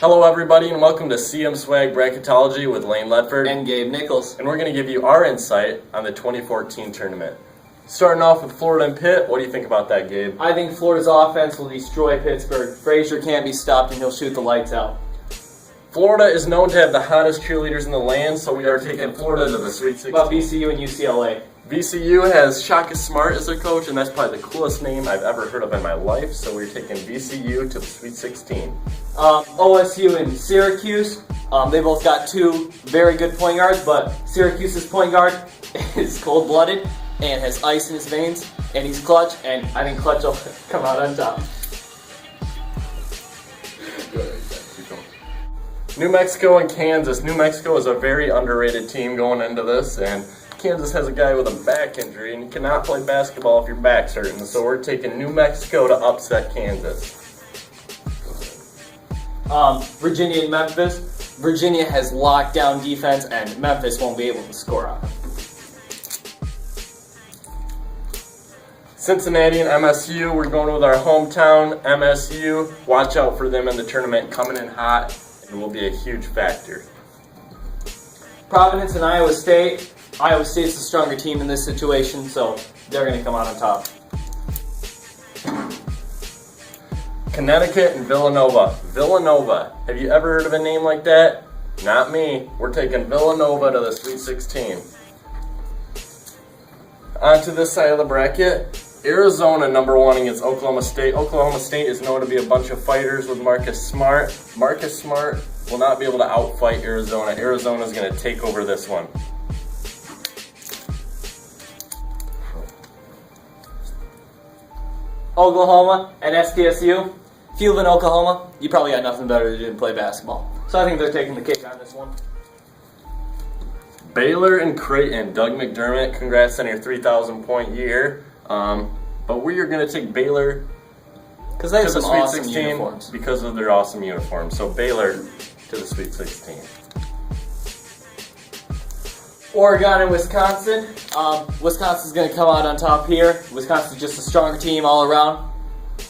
Hello everybody and welcome to CM Swag Bracketology with Lane Ledford and Gabe Nichols. And we're going to give you our insight on the 2014 tournament. Starting off with Florida and Pitt, what do you think about that, Gabe? I think Florida's offense will destroy Pittsburgh. Frazier can't be stopped and he'll shoot the lights out. Florida is known to have the hottest cheerleaders in the land, so we are taking Florida to the Sweet 16. What about VCU and UCLA? VCU has Shaka Smart as their coach, and that's probably the coolest name I've ever heard of in my life, so we're taking VCU to the Sweet 16. OSU and Syracuse, they both got two very good point guards, but Syracuse's point guard is cold-blooded and has ice in his veins, and he's clutch, and I think clutch will come out on top. New Mexico and Kansas. New Mexico is a very underrated team going into this, and Kansas has a guy with a back injury, and you cannot play basketball if your back's hurting. So we're taking New Mexico to upset Kansas. Virginia and Memphis. Virginia has locked down defense, and Memphis won't be able to score on them. Cincinnati and MSU. We're going with our hometown MSU. Watch out for them in the tournament, coming in hot, and will be a huge factor. Providence and Iowa State. Iowa State's the stronger team in this situation, so they're going to come out on top. Connecticut and Villanova. Villanova. Have you ever heard of a name like that? Not me. We're taking Villanova to the Sweet 16. On to this side of the bracket. Arizona #1 against Oklahoma State. Oklahoma State is known to be a bunch of fighters with Marcus Smart. Marcus Smart will not be able to outfight Arizona. Arizona is going to take over this one. Oklahoma and SDSU. If you live in Oklahoma, you probably got nothing better to do than play basketball. So I think they're taking the cake on this one. Baylor and Creighton. Doug McDermott, congrats on your 3,000 point year. But we are going to take Baylor because they have to some the Sweet awesome 16 uniforms. Because of their awesome uniforms. So Baylor to the Sweet 16. Oregon and Wisconsin. Wisconsin's going to come out on top here. Wisconsin's just a stronger team all around.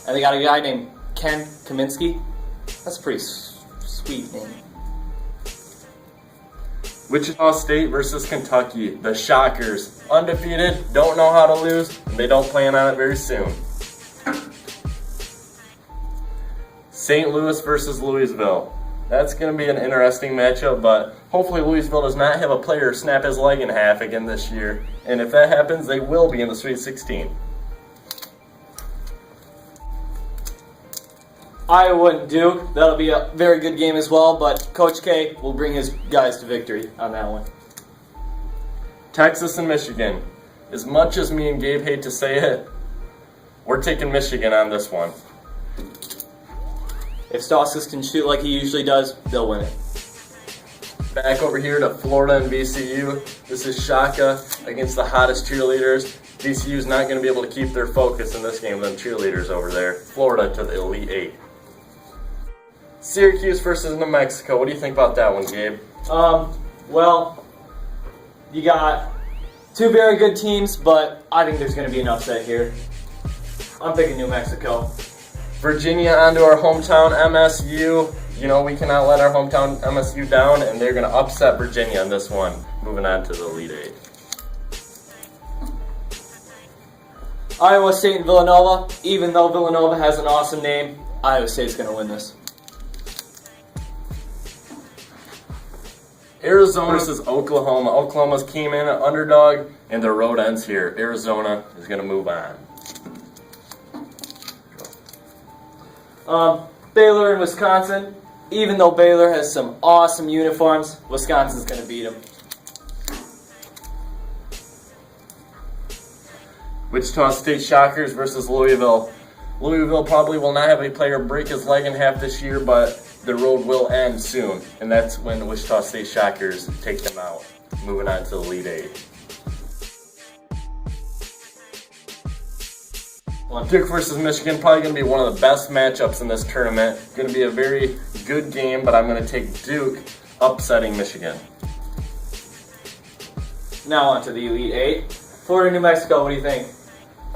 And they got a guy named Ken Kaminsky. That's a pretty sweet name. Wichita State versus Kentucky. The Shockers. Undefeated, don't know how to lose, and they don't plan on it very soon. St. Louis versus Louisville. That's going to be an interesting matchup, but hopefully Louisville does not have a player snap his leg in half again this year. And if that happens, they will be in the Sweet 16. Iowa and Duke. That'll be a very good game as well, but Coach K will bring his guys to victory on that one. Texas and Michigan. As much as me and Gabe hate to say it, we're taking Michigan on this one. If Stauskas can shoot like he usually does, they'll win it. Back over here to Florida and VCU. This is Shaka against the hottest cheerleaders. VCU is not going to be able to keep their focus in this game with them cheerleaders over there. Florida to the Elite Eight. Syracuse versus New Mexico. What do you think about that one, Gabe? Well, you got two very good teams, but I think there's going to be an upset here. I'm picking New Mexico. Virginia onto our hometown MSU. You know, we cannot let our hometown MSU down, and they're going to upset Virginia in this one. Moving on to the Elite Eight. Iowa State and Villanova. Even though Villanova has an awesome name, Iowa State's going to win this. Arizona versus Oklahoma. Oklahoma's came in an underdog, and their road ends here. Arizona is going to move on. Baylor and Wisconsin. Even though Baylor has some awesome uniforms, Wisconsin's going to beat them. Wichita State Shockers versus Louisville. Louisville probably will not have a player break his leg in half this year, but the road will end soon, and that's when the Wichita State Shockers take them out. Moving on to the Elite Eight. Duke versus Michigan, probably going to be one of the best matchups in this tournament. Going to be a very good game, but I'm going to take Duke upsetting Michigan. Now on to the Elite Eight. Florida, New Mexico, what do you think?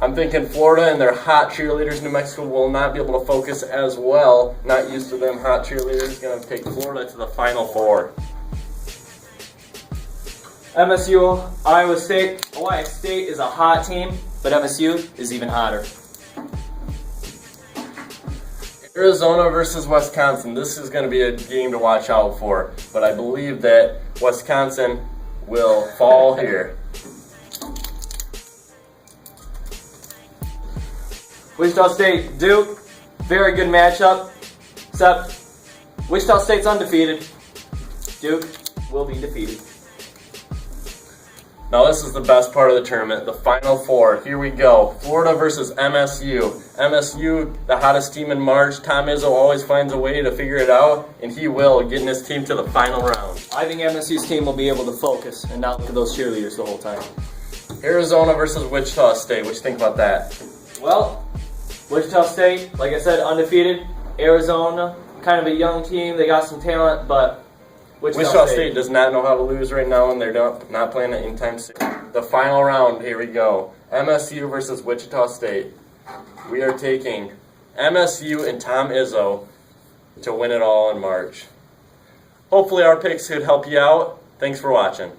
I'm thinking Florida and their hot cheerleaders, New Mexico, will not be able to focus as well. Not used to them hot cheerleaders. Going to take Florida to the Final Four. MSU, Iowa State. Iowa State is a hot team, but MSU is even hotter. Arizona versus Wisconsin. This is going to be a game to watch out for, but I believe that Wisconsin will fall here. Wichita State, Duke, very good matchup, except Wichita State's undefeated. Duke will be defeated. Now this is the best part of the tournament, the Final Four. Here we go. Florida versus MSU. MSU, the hottest team in March. Tom Izzo always finds a way to figure it out, and he will, getting his team to the final round. I think MSU's team will be able to focus and not look at those cheerleaders the whole time. Arizona versus Wichita State. What do you think about that? Well, Wichita State, like I said, undefeated. Arizona, kind of a young team. They got some talent, but Wichita State does not know how to lose right now, and they're not playing it anytime soon. The final round, here we go. MSU versus Wichita State. We are taking MSU and Tom Izzo to win it all in March. Hopefully our picks could help you out. Thanks for watching.